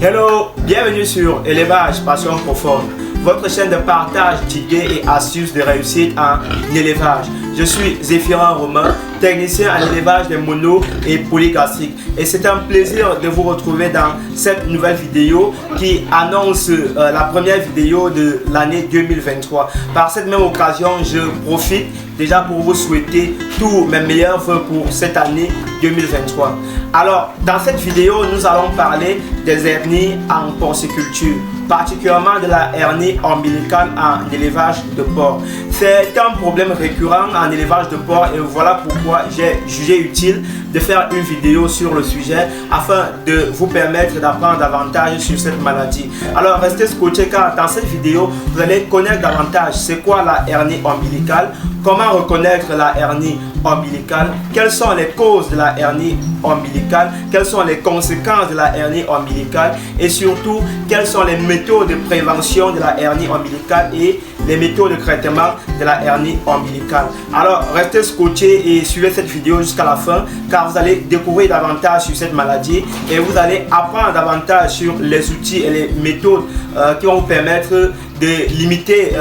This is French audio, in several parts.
Hello, bienvenue sur Élevage Passion Profonde, votre chaîne de partage d'idées et astuces de réussite en élevage. Je suis Zéphirin Romain, technicien en élevage des monos et polygastriques. Et c'est un plaisir de vous retrouver dans cette nouvelle vidéo qui annonce la première vidéo de l'année 2023. Par cette même occasion, je profite déjà pour vous souhaiter tous mes meilleurs vœux pour cette année 2023. Alors, dans cette vidéo, nous allons parler des hernies en porciculture, particulièrement de la hernie ombilicale en élevage de porc. C'est un problème récurrent en élevage de porc et voilà pourquoi j'ai jugé utile de faire une vidéo sur le sujet afin de vous permettre d'apprendre davantage sur cette maladie. Alors restez scotchés car dans cette vidéo, vous allez connaître davantage c'est quoi la hernie ombilicale, comment reconnaître la hernie ombilicale, quelles sont les causes de la hernie ombilicale, quelles sont les conséquences de la hernie ombilicale et surtout quelles sont les méthodes de prévention de la hernie ombilicale et les méthodes de traitement de la hernie ombilicale. Alors restez scotchés et suivez cette vidéo jusqu'à la fin car vous allez découvrir davantage sur cette maladie et vous allez apprendre davantage sur les outils et les méthodes qui vont vous permettre de limiter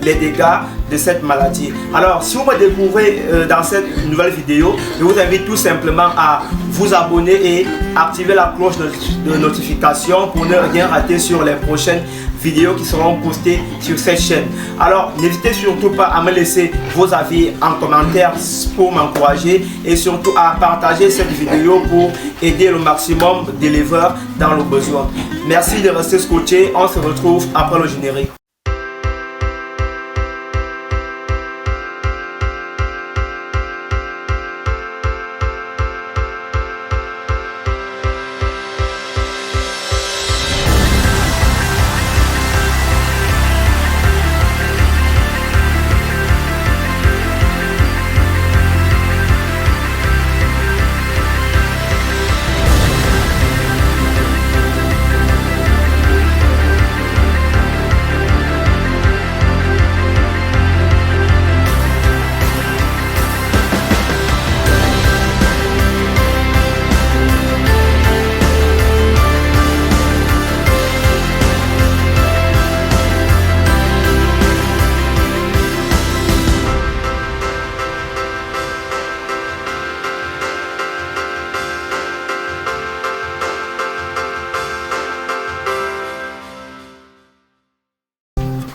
les dégâts de cette maladie. Alors si vous me découvrez dans cette nouvelle vidéo, je vous invite tout simplement à vous abonner et activer la cloche de notification pour ne rien rater sur les prochaines vidéos qui seront postées sur cette chaîne. Alors n'hésitez surtout pas à me laisser vos avis en commentaire pour m'encourager et surtout à partager cette vidéo pour aider le maximum d'éleveurs dans le besoin. Merci de rester scotché, on se retrouve après le générique.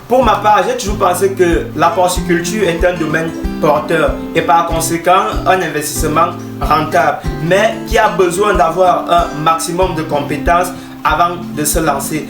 Pour ma part, j'ai toujours pensé que la porciculture est un domaine porteur et par conséquent un investissement rentable, mais qui a besoin d'avoir un maximum de compétences avant de se lancer.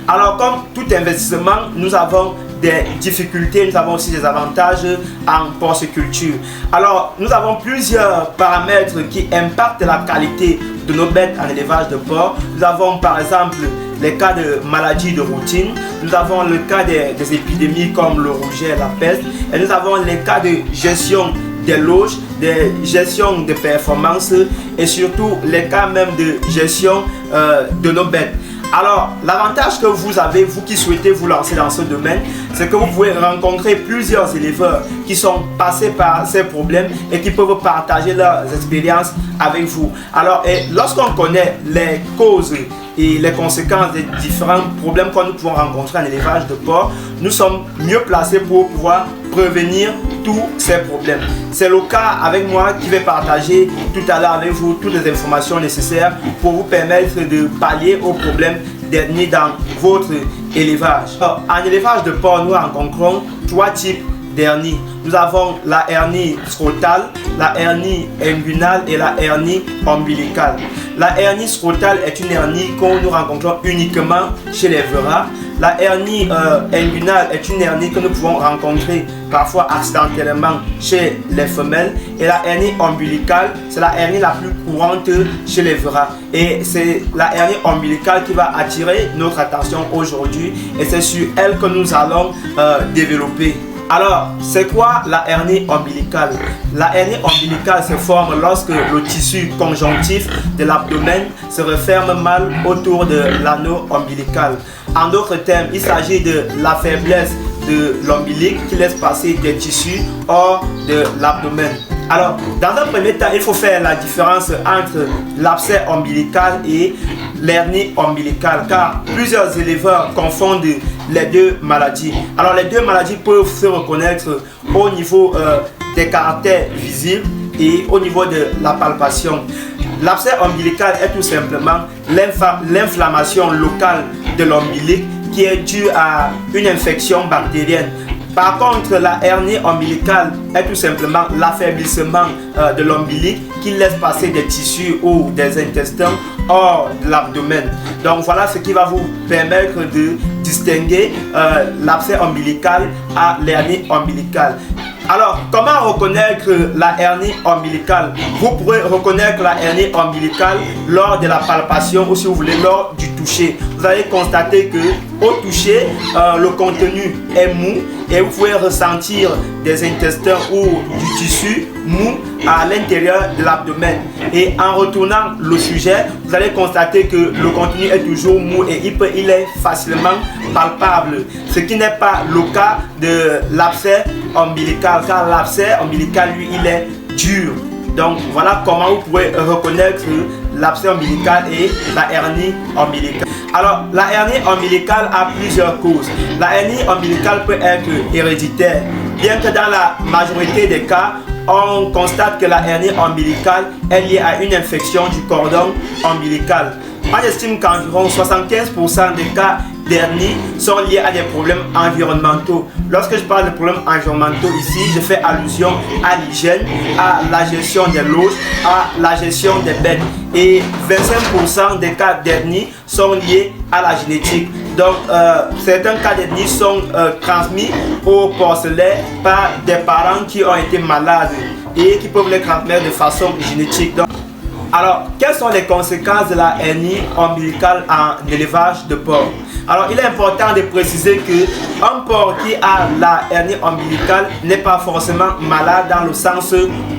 Alors comme tout investissement, nous avons des difficultés, nous avons aussi des avantages en porciculture. Alors nous avons plusieurs paramètres qui impactent la qualité de nos bêtes en élevage de porc. Nous avons par exemple les cas de maladies de routine, nous avons le cas des épidémies comme le rouget, la peste, et nous avons les cas de gestion des loges, de gestion de performance et surtout les cas même de gestion de nos bêtes. Alors, l'avantage que vous avez, vous qui souhaitez vous lancer dans ce domaine, c'est que vous pouvez rencontrer plusieurs éleveurs qui sont passés par ces problèmes et qui peuvent partager leurs expériences avec vous. Alors, lorsqu'on connaît les causes et les conséquences des différents problèmes que nous pouvons rencontrer en élevage de porc, nous sommes mieux placés pour pouvoir prévenir tous ces problèmes. C'est le cas avec moi qui vais partager tout à l'heure avec vous toutes les informations nécessaires pour vous permettre de pallier aux problèmes d'hernie dans votre élevage. Alors, en élevage de porc, nous rencontrons trois types d'hernie. Nous avons la hernie scrotale, la hernie inguinale et la hernie ombilicale. La hernie scrotale est une hernie que nous rencontrons uniquement chez les verras. La hernie inguinale est une hernie que nous pouvons rencontrer parfois accidentellement chez les femelles. Et la hernie ombilicale, c'est la hernie la plus courante chez les verras. Et c'est la hernie ombilicale qui va attirer notre attention aujourd'hui. Et c'est sur elle que nous allons développer. Alors, c'est quoi la hernie ombilicale? La hernie ombilicale se forme lorsque le tissu conjonctif de l'abdomen se referme mal autour de l'anneau ombilical. En d'autres termes, il s'agit de la faiblesse de l'ombilic qui laisse passer des tissus hors de l'abdomen. Alors, dans un premier temps, il faut faire la différence entre l'abcès ombilical et l'hernie ombilicale, car plusieurs éleveurs confondent les deux maladies. Alors, les deux maladies peuvent se reconnaître au niveau des caractères visibles et au niveau de la palpation. L'abcès ombilical est tout simplement l'inflammation locale de l'ombilic qui est due à une infection bactérienne. Par contre, la hernie ombilicale est tout simplement l'affaiblissement de l'ombilic qui laisse passer des tissus ou des intestins hors de l'abdomen. Donc voilà ce qui va vous permettre de distinguer l'abcès ombilical à l'hernie ombilicale. Alors, comment reconnaître la hernie ombilicale? Vous pourrez reconnaître la hernie ombilicale lors de la palpation ou si vous voulez lors du toucher. Vous allez constater que au toucher, le contenu est mou et vous pouvez ressentir des intestins ou du tissu mou à l'intérieur de l'abdomen. Et en retournant le sujet, vous allez constater que le contenu est toujours mou et il est facilement palpable. Ce qui n'est pas le cas de l'abcès ombilical, car l'abcès ombilical, lui, il est dur. Donc voilà comment vous pouvez reconnaître l'abcès ombilical et la hernie ombilicale. Alors, la hernie ombilicale a plusieurs causes. La hernie ombilicale peut être héréditaire, bien que dans la majorité des cas, on constate que la hernie ombilicale est liée à une infection du cordon ombilical. On estime qu'environ 75% des cas d'hernie sont liés à des problèmes environnementaux. Lorsque je parle de problèmes environnementaux ici, je fais allusion à l'hygiène, à la gestion des loges, à la gestion des bêtes. Et 25% des cas d'hernie sont liés à la génétique. Donc, certains cas d'hernie sont transmis au porcelet par des parents qui ont été malades et qui peuvent les transmettre de façon génétique. Donc, alors, quelles sont les conséquences de la hernie ombilicale en élevage de porc? Alors, il est important de préciser qu'un porc qui a la hernie ombilicale n'est pas forcément malade dans le sens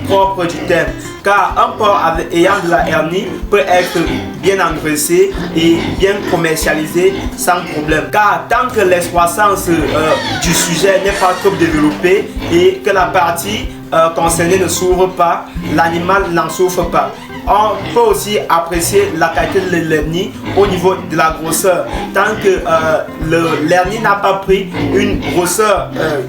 propre du terme. Car un porc ayant de la hernie peut être bien engraissé et bien commercialisé sans problème. Car tant que l'excroissance du sujet n'est pas trop développée et que la partie concernée ne s'ouvre pas, l'animal n'en souffre pas. On peut aussi apprécier la qualité de l'hernie au niveau de la grosseur. Tant que l'hernie n'a pas pris une grosseur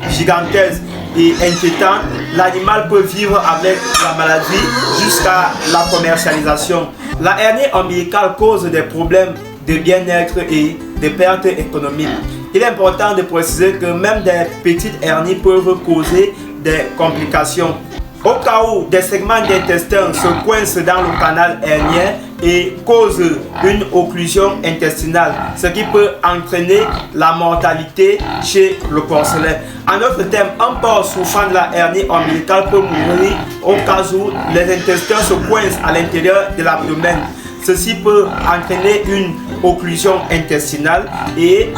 gigantesque et inquiétante, l'animal peut vivre avec la maladie jusqu'à la commercialisation. La hernie ombilicale cause des problèmes de bien-être et de pertes économiques. Il est important de préciser que même des petites hernies peuvent causer des complications. Au cas où des segments d'intestin se coincent dans le canal hernien et causent une occlusion intestinale, ce qui peut entraîner la mortalité chez le porcelet. En d'autres termes, un porc souffrant de la hernie ombilicale peut mourir au cas où les intestins se coincent à l'intérieur de l'abdomen. Ceci peut entraîner une occlusion intestinale et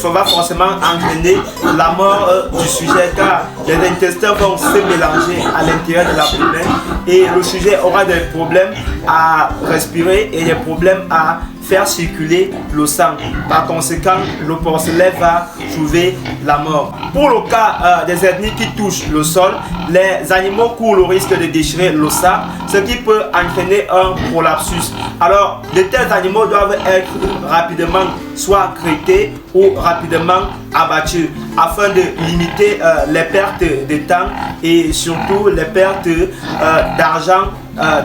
va forcément entraîner la mort du sujet, car les intestins vont se mélanger à l'intérieur de l'abdomen et le sujet aura des problèmes à respirer et des problèmes à faire circuler le sang. Par conséquent, le porcelet va trouver la mort. Pour le cas des hernies qui touchent le sol, les animaux courent le risque de déchirer l'ossa, ce qui peut entraîner un prolapsus. Alors, de tels animaux doivent être rapidement soit traités ou rapidement abattus afin de limiter les pertes de temps et surtout les pertes d'argent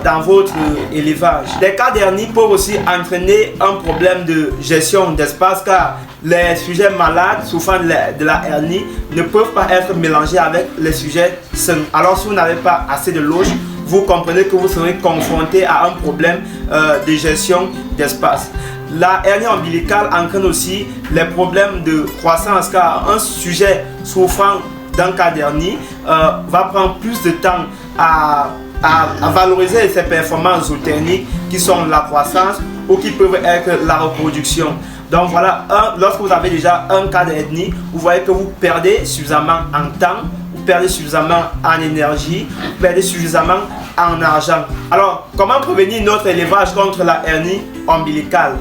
dans votre élevage. Les cas d'hernie peuvent aussi entraîner un problème de gestion d'espace, car les sujets malades souffrant de la hernie ne peuvent pas être mélangés avec les sujets sains. Alors si vous n'avez pas assez de loge, vous comprenez que vous serez confronté à un problème de gestion d'espace. La hernie ombilicale entraîne aussi les problèmes de croissance, car un sujet souffrant d'un cas d'hernie va prendre plus de temps à valoriser ses performances zootechniques qui sont la croissance ou qui peuvent être la reproduction. Donc voilà, lorsque vous avez déjà un cas d'hernie, vous voyez que vous perdez suffisamment en temps, vous perdez suffisamment en énergie, vous perdez suffisamment en argent. Alors, comment prévenir notre élevage contre la hernie ombilicale?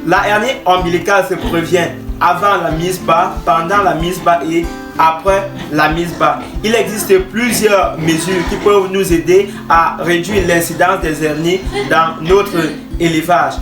La hernie ombilicale se prévient avant la mise bas, pendant la mise bas et après la mise bas. Il existe plusieurs mesures qui peuvent nous aider à réduire l'incidence des hernies dans notre élevage.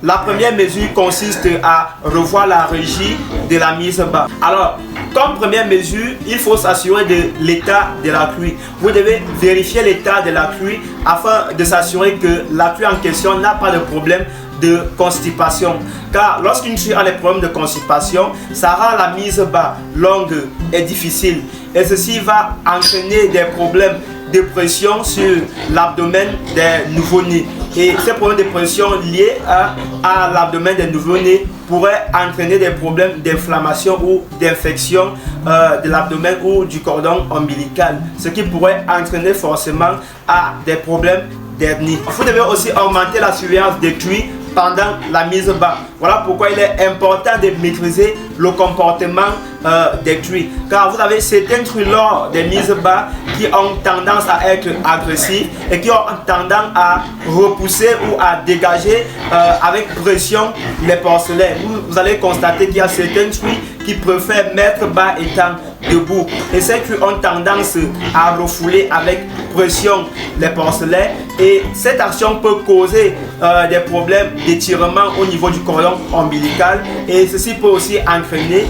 La première mesure consiste à revoir la régie de la mise bas. Alors, comme première mesure, il faut s'assurer de l'état de la truie. Vous devez vérifier l'état de la truie afin de s'assurer que la truie en question n'a pas de problème de constipation. Car lorsqu'une truie a des problèmes de constipation, ça rend la mise bas longue et difficile. Et ceci va entraîner des problèmes de pression sur l'abdomen des nouveau-nés. Et ces problèmes de pression liés à l'abdomen des nouveau-nés pourraient entraîner des problèmes d'inflammation ou d'infection de l'abdomen ou du cordon ombilical, ce qui pourrait entraîner forcément à des problèmes d'hernie. Vous devez aussi augmenter la surveillance des truies pendant la mise bas. Voilà pourquoi il est important de maîtriser le comportement des truies. Car vous avez certaines truies lors des mises bas qui ont tendance à être agressives et qui ont tendance à repousser ou à dégager avec pression les porcelaines. Vous allez constater qu'il y a certaines truies qui préfèrent mettre bas étant debout. Et ces truies ont tendance à refouler avec pression les porcelaines. Et cette action peut causer des problèmes d'étirement au niveau du cordon ombilical. Et ceci peut aussi entraîner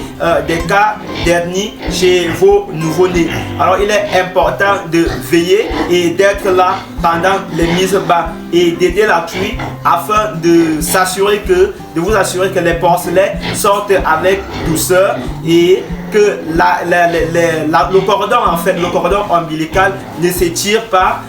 des cas d'hernie chez vos nouveau-nés. Alors il est important de veiller et d'être là pendant les mises bas et d'aider la truie afin de vous assurer que les porcelaines sortent avec douceur et que le cordon ombilical ne s'étire pas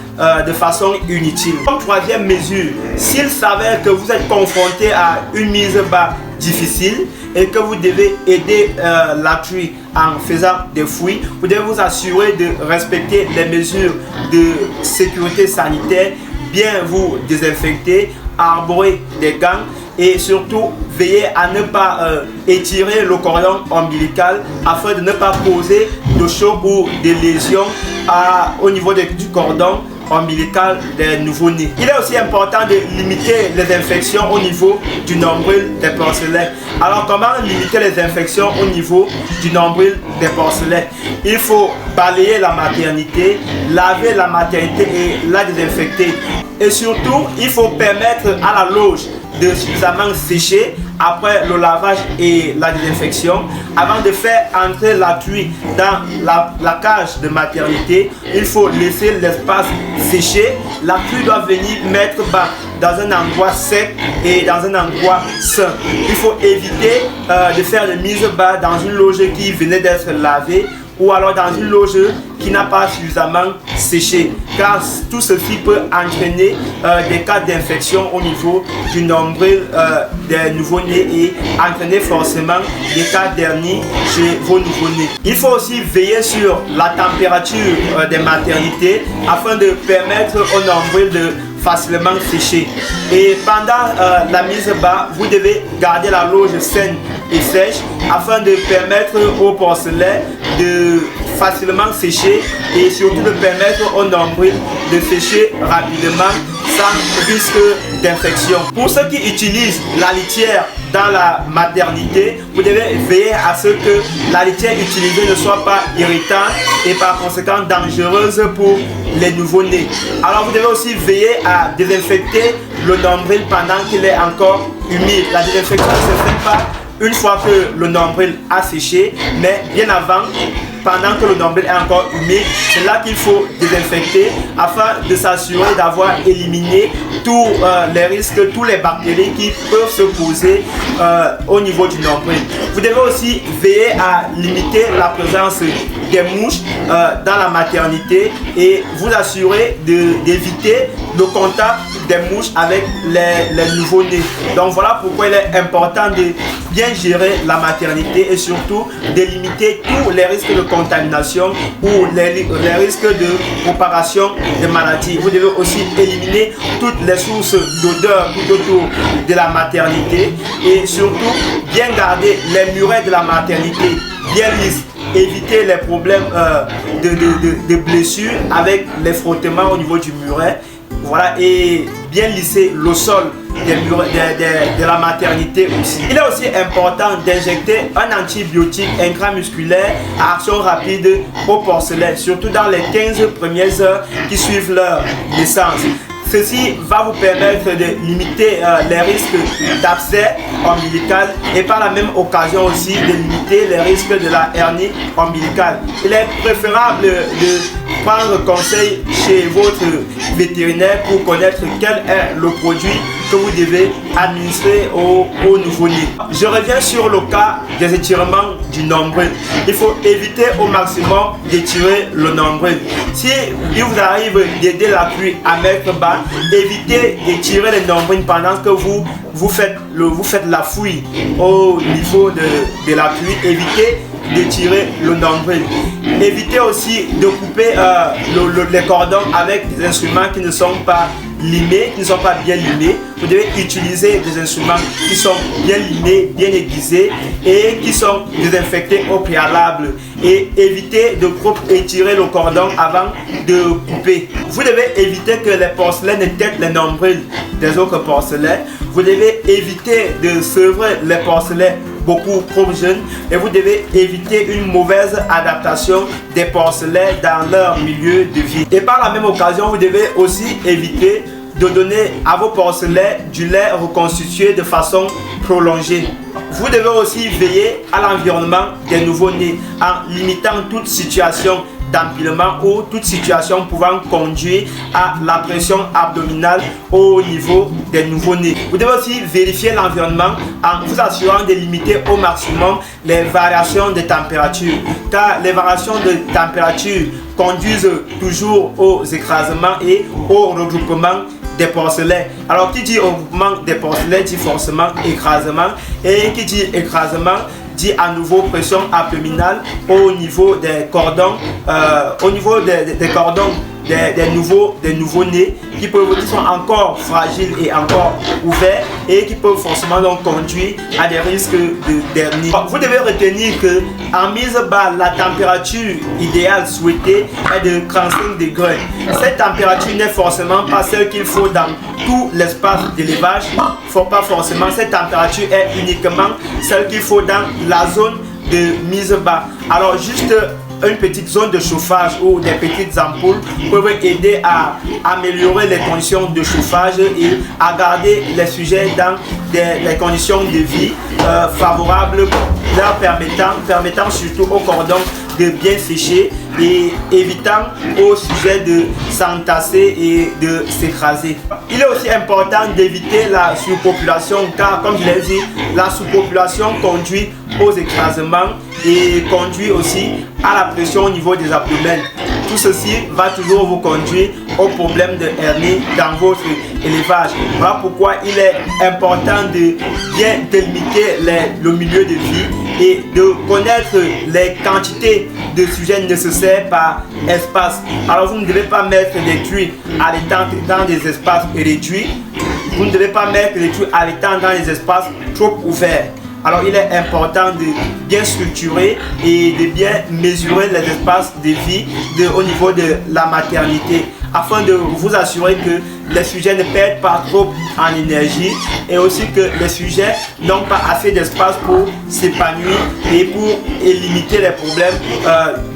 de façon inutile. Comme troisième mesure, s'il s'avère que vous êtes confronté à une mise bas difficile et que vous devez aider la truie en faisant des fouilles, vous devez vous assurer de respecter les mesures de sécurité sanitaire, bien vous désinfecter, arborer des gants et surtout veiller à ne pas étirer le cordon ombilical afin de ne pas causer de choc ou de lésions au niveau du cordon ombilical des nouveau-nés. Il est aussi important de limiter les infections au niveau du nombril des porcelaines. Alors comment limiter les infections au niveau du nombril des porcelaines? Il faut balayer la maternité, laver la maternité et la désinfecter. Et surtout, il faut permettre à la loge de suffisamment sécher après le lavage et la désinfection. Avant de faire entrer la truie dans la cage de maternité, il faut laisser l'espace sécher. La truie doit venir mettre bas dans un endroit sec et dans un endroit sain. Il faut éviter de faire des mises bas dans une loge qui venait d'être lavée ou alors dans une loge qui n'a pas suffisamment séché, car tout ceci peut entraîner des cas d'infection au niveau du nombril des nouveau-nés et entraîner forcément des cas d'hernie chez vos nouveau-nés. Il faut aussi veiller sur la température des maternités afin de permettre au nombril de facilement sécher. Et pendant la mise bas, vous devez garder la loge saine et sèche afin de permettre aux porcelaines de facilement sécher et surtout de permettre au nombril de sécher rapidement sans risque d'infection. Pour ceux qui utilisent la litière dans la maternité, vous devez veiller à ce que la litière utilisée ne soit pas irritante et par conséquent dangereuse pour les nouveau-nés. Alors vous devez aussi veiller à désinfecter le nombril pendant qu'il est encore humide. La désinfection ne se fait pas une fois que le nombril a séché, mais bien avant, pendant que le nombril est encore humide, c'est là qu'il faut désinfecter afin de s'assurer d'avoir éliminé tous les risques, tous les bactéries qui peuvent se poser au niveau du nombril. Vous devez aussi veiller à limiter la présence des mouches dans la maternité et vous assurer d'éviter le contact des mouches avec les nouveau-nés. Donc voilà pourquoi il est important de bien gérer la maternité et surtout de limiter tous les risques de contamination ou les risques de propagation de maladies. Vous devez aussi éliminer toutes les sources d'odeur tout autour de la maternité et surtout bien garder les murets de la maternité bien lisses. Éviter les problèmes de blessures avec les frottements au niveau du muret. voilà, et bien lisser le sol de la maternité aussi. Il est aussi important d'injecter un antibiotique intramusculaire à action rapide au porcelet, surtout dans les 15 premières heures qui suivent leur naissance. Ceci va vous permettre de limiter les risques d'abcès ombilical et par la même occasion aussi de limiter les risques de la hernie ombilicale. Il est préférable de prendre conseil chez votre vétérinaire pour connaître quel est le produit que vous devez administrer au nouveau-né. Je reviens sur le cas des étirements du nombril. Il faut éviter au maximum d'étirer le nombril. Si il vous arrive d'aider la pluie à mettre bas, évitez d'étirer le nombril pendant que vous faites la fouille au niveau de la pluie. Évitez d'étirer le nombril. Évitez aussi de couper les cordons avec des instruments qui ne sont pas limés, qui ne sont pas bien limés. Vous devez utiliser des instruments qui sont bien limés, bien aiguisés et qui sont désinfectés au préalable. Et évitez de trop étirer le cordon avant de couper. Vous devez éviter que les porcelets ne têtent les nombrils des autres porcelets. Vous devez éviter de sevrer les porcelets beaucoup trop jeunes et vous devez éviter une mauvaise adaptation des porcelets dans leur milieu de vie. Et par la même occasion, vous devez aussi éviter de donner à vos porcelets du lait reconstitué de façon prolongée. Vous devez aussi veiller à l'environnement des nouveau-nés en limitant toute situation d'empilement ou toute situation pouvant conduire à la pression abdominale au niveau des nouveau-nés. Vous devez aussi vérifier l'environnement en vous assurant de limiter au maximum les variations de température, car les variations de température conduisent toujours aux écrasements et au regroupement des porcelets. Alors qui dit regroupement des porcelets dit forcément écrasement, et qui dit écrasement dit à nouveau pression abdominale au niveau des cordons, des nouveaux-nés qui sont encore fragiles et encore ouverts et qui peuvent forcément donc conduire à des risques d'hernie. Vous devez retenir que en mise bas, la température idéale souhaitée est de 35 degrés. Cette température n'est forcément pas celle qu'il faut dans tout l'espace d'élevage. Faut pas forcément, cette température est uniquement celle qu'il faut dans la zone de mise bas. Alors juste une petite zone de chauffage ou des petites ampoules peuvent aider à améliorer les conditions de chauffage et à garder les sujets dans des conditions de vie favorables, leur permettant surtout au cordon de bien sécher et évitant au sujet de s'entasser et de s'écraser. Il est aussi important d'éviter la surpopulation car, comme je l'ai dit, la surpopulation conduit aux écrasements et conduit aussi à la pression au niveau des abdomens. Tout ceci va toujours vous conduire au problème de hernie dans votre élevage. Voilà pourquoi il est important de bien délimiter le milieu de vie et de connaître les quantités de sujets nécessaires par espace. Alors vous ne devez pas mettre des truies allaitantes dans des espaces réduits. Vous ne devez pas mettre des truies allaitantes dans des espaces trop ouverts. Alors il est important de bien structurer et de bien mesurer les espaces de vie au niveau de la maternité afin de vous assurer que les sujets ne perdent pas trop en énergie et aussi que les sujets n'ont pas assez d'espace pour s'épanouir et pour limiter les problèmes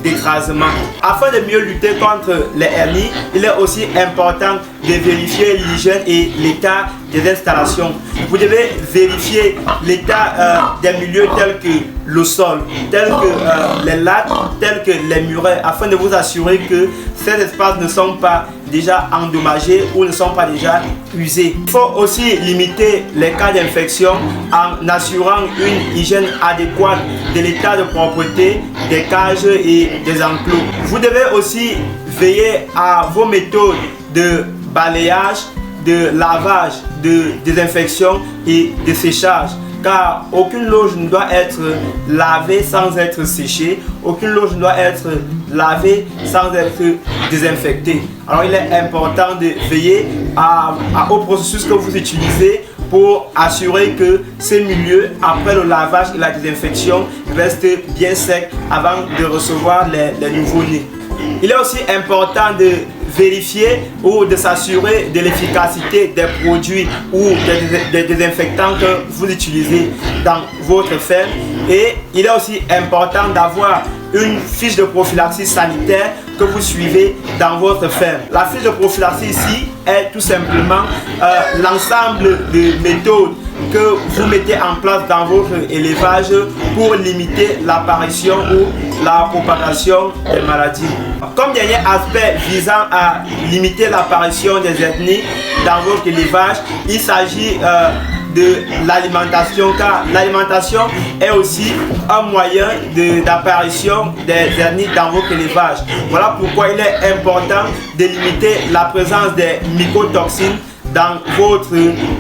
d'écrasement. Afin de mieux lutter contre les hernies, il est aussi important de vérifier l'hygiène et l'état des installations. Vous devez vérifier l'état des milieux tels que le sol, tels que les lattes, tels que les murets, afin de vous assurer que ces espaces ne sont pas déjà endommagés ou ne sont pas déjà usés. Il faut aussi limiter les cas d'infection en assurant une hygiène adéquate de l'état de propreté des cages et des enclos. Vous devez aussi veiller à vos méthodes de balayage, de lavage, de désinfection et de séchage. Car aucune loge ne doit être lavée sans être séchée, aucune loge ne doit être lavée sans être désinfectée. Alors il est important de veiller au processus que vous utilisez pour assurer que ces milieux, après le lavage et la désinfection, restent bien secs avant de recevoir les nouveaux-nés. Il est aussi important de vérifier ou de s'assurer de l'efficacité des produits ou des désinfectants que vous utilisez dans votre ferme. Et il est aussi important d'avoir une fiche de prophylaxie sanitaire que vous suivez dans votre ferme. La fiche de prophylaxie ici est tout simplement l'ensemble de méthodes que vous mettez en place dans votre élevage pour limiter l'apparition ou la propagation des maladies. Comme dernier aspect visant à limiter l'apparition des ethnies dans votre élevage, il s'agit de l'alimentation, car l'alimentation est aussi un moyen d'apparition des ethnies dans votre élevage. Voilà pourquoi il est important de limiter la présence des mycotoxines dans votre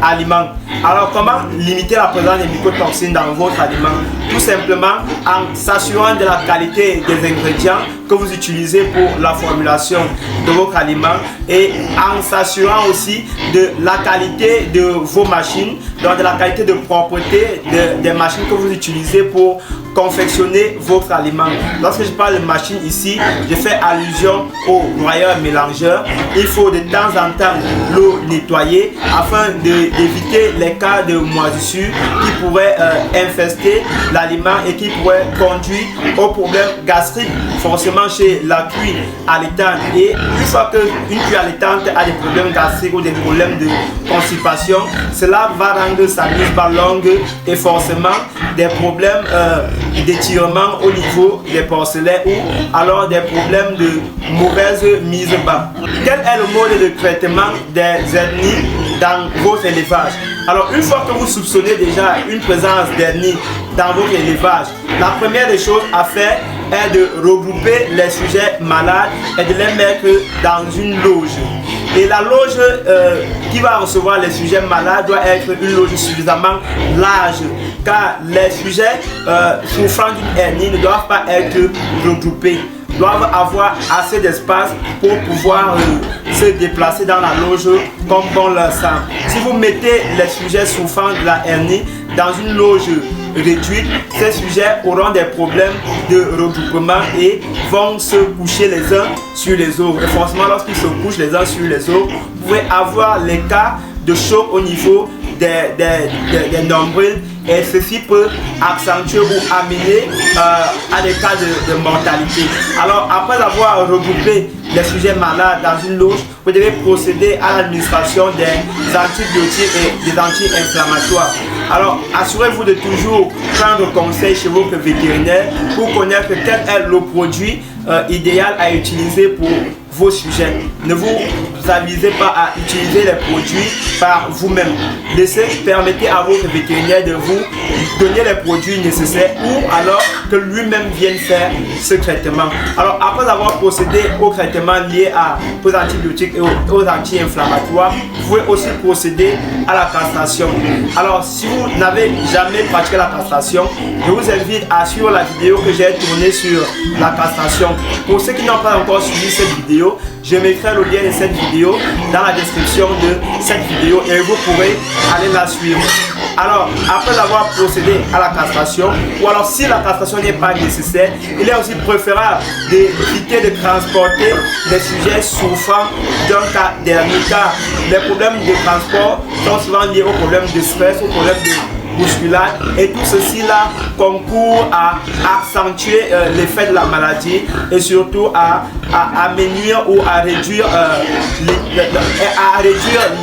aliment. Alors comment limiter la présence des mycotoxines dans votre aliment? Tout simplement en s'assurant de la qualité des ingrédients que vous utilisez pour la formulation de votre aliment et en s'assurant aussi de la qualité de vos machines, donc de la qualité de propreté des machines que vous utilisez pour confectionner votre aliment. Lorsque je parle de machine ici, je fais allusion au broyeur mélangeur. Il faut de temps en temps l'eau nettoyer afin d'éviter les cas de moisissure qui pourraient infester l'aliment et qui pourraient conduire au problème gastrique forcément chez la cuisse allaitante. Et une fois qu'une cuisse allaitante a des problèmes gastriques ou des problèmes de constipation, cela va rendre sa mise bas longue et forcément des problèmes d'étirement au niveau des porcelains ou alors des problèmes de mauvaise mise bas. Quel est le mode de traitement des hernies dans votre élevage? Alors une fois que vous soupçonnez déjà une présence d'hernie dans votre élevage, la première des choses à faire est de regrouper les sujets malades et de les mettre dans une loge. Et la loge qui va recevoir les sujets malades doit être une loge suffisamment large, car les sujets souffrant d'une hernie ne doivent pas être regroupés, doivent avoir assez d'espace pour pouvoir se déplacer dans la loge comme bon leur semble. Si vous mettez les sujets souffrant de la hernie dans une loge réduite, ces sujets auront des problèmes de regroupement et vont se coucher les uns sur les autres. Et forcément, lorsqu'ils se couchent les uns sur les autres, vous pouvez avoir les cas de choc au niveau des nombrils, et ceci peut accentuer ou amener à des cas de mortalité. Alors après avoir regroupé les sujets malades dans une loge, vous devez procéder à l'administration des antibiotiques et des anti-inflammatoires. Alors assurez-vous de toujours prendre conseil chez votre vétérinaire pour connaître quel est le produit idéal à utiliser pour vos sujets. Ne vous avisez pas à utiliser les produits par vous-même. Permettez à votre vétérinaire de vous donner les produits nécessaires ou alors que lui-même vienne faire ce traitement. Alors après avoir procédé au traitement lié aux antibiotiques et aux anti-inflammatoires, vous pouvez aussi procéder à la castration. Alors si vous n'avez jamais pratiqué la castration, je vous invite à suivre la vidéo que j'ai tournée sur la castration. Pour ceux qui n'ont pas encore suivi cette vidéo, je mettrai le lien de cette vidéo dans la description de cette vidéo et vous pourrez aller la suivre. Alors, après avoir procédé à la castration, ou alors si la castration n'est pas nécessaire, il est aussi préférable d'éviter de transporter les sujets souffrant d'un cas d'hernie, car les problèmes de transport sont souvent liés aux problèmes de stress, aux problèmes de bousculade, et tout ceci là concourt à accentuer l'effet de la maladie et surtout à amenuire ou à réduire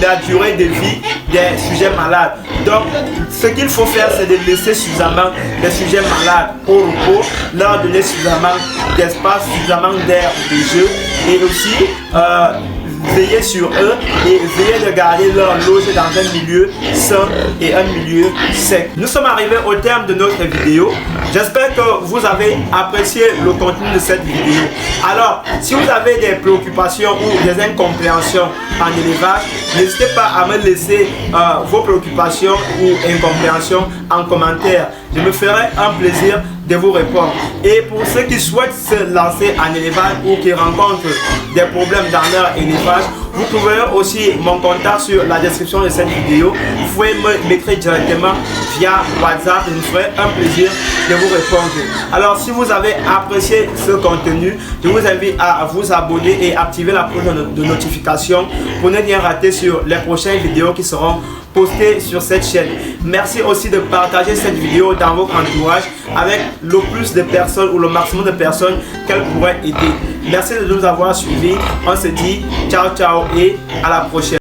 la durée de vie des sujets malades. Donc ce qu'il faut faire, c'est de laisser suffisamment les sujets malades au repos, leur donner suffisamment d'espace, suffisamment d'air de jeu et aussi veiller sur eux et veiller de garder leur loge dans un milieu sain et un milieu sec. Nous sommes arrivés au terme de notre vidéo. J'espère que vous avez apprécié le contenu de cette vidéo. Alors, si vous avez des préoccupations ou des incompréhensions en élevage, n'hésitez pas à me laisser vos préoccupations ou incompréhensions en commentaire. Je me ferai un plaisir de vous répondre. Et pour ceux qui souhaitent se lancer en élevage ou qui rencontrent des problèmes dans leur élevage, Vous pouvez aussi mon contact sur la description de cette vidéo. Vous pouvez m'écrire directement via WhatsApp et je me ferai un plaisir de vous répondre. Alors si vous avez apprécié ce contenu, je vous invite à vous abonner et activer la cloche de notification pour ne rien rater sur les prochaines vidéos qui seront postées sur cette chaîne. Merci aussi de partager cette vidéo dans votre entourage avec le plus de personnes ou le maximum de personnes qu'elle pourrait aider. Merci de nous avoir suivis. On se dit ciao ciao et à la prochaine.